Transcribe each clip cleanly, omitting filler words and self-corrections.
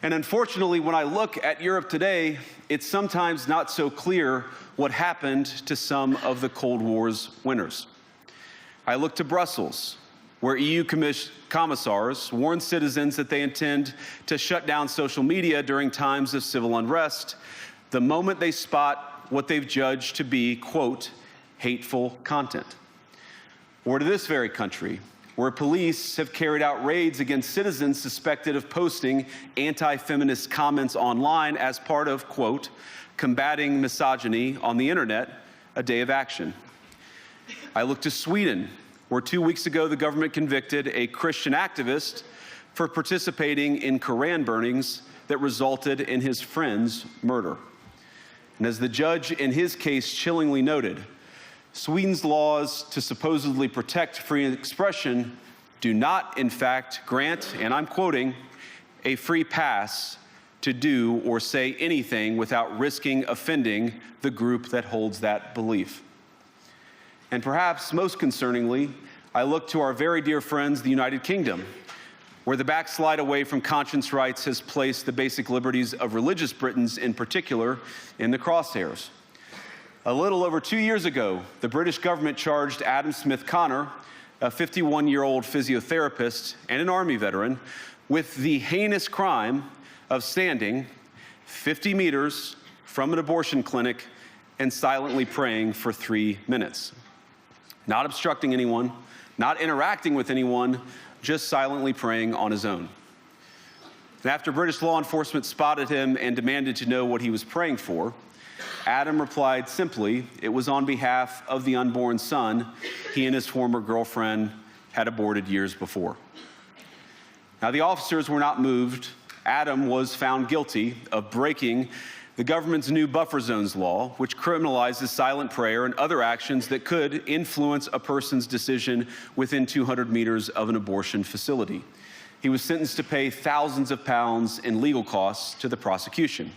And unfortunately, when I look at Europe today, it's sometimes not so clear what happened to some of the Cold War's winners. I look to Brussels, where EU commissars warn citizens that they intend to shut down social media during times of civil unrest the moment they spot what they've judged to be, quote, hateful content. Or to this very country, where police have carried out raids against citizens suspected of posting anti-feminist comments online as part of, quote, combating misogyny on the internet, a day of action. I look to Sweden, where 2 weeks ago the government convicted a Christian activist for participating in Koran burnings that resulted in his friend's murder. And as the judge in his case chillingly noted, Sweden's laws to supposedly protect free expression do not, in fact, grant, and I'm quoting, a free pass to do or say anything without risking offending the group that holds that belief. And perhaps most concerningly, I look to our very dear friends, the United Kingdom, where the backslide away from conscience rights has placed the basic liberties of religious Britons in particular in the crosshairs. A little over 2 years ago, the British government charged Adam Smith Connor, a 51-year-old physiotherapist and an Army veteran, with the heinous crime of standing 50 meters from an abortion clinic and silently praying for 3 minutes. Not obstructing anyone, not interacting with anyone, just silently praying on his own. And after British law enforcement spotted him and demanded to know what he was praying for, Adam replied simply, it was on behalf of the unborn son he and his former girlfriend had aborted years before. Now, the officers were not moved. Adam was found guilty of breaking the government's new buffer zones law, which criminalizes silent prayer and other actions that could influence a person's decision within 200 meters of an abortion facility. He was sentenced to pay thousands of pounds in legal costs to the prosecution.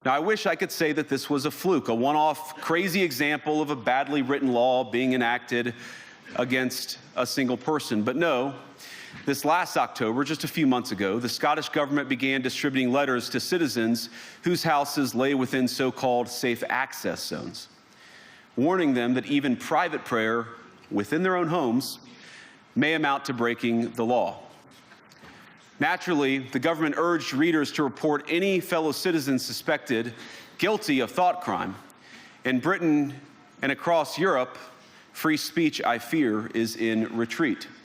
Now, I wish I could say that this was a fluke, a one-off crazy example of a badly written law being enacted against a single person. But no, this last October, just a few months ago, the Scottish government began distributing letters to citizens whose houses lay within so-called safe access zones, warning them that even private prayer within their own homes may amount to breaking the law. Naturally, the government urged readers to report any fellow citizen suspected guilty of thought crime. In Britain and across Europe, free speech, I fear, is in retreat.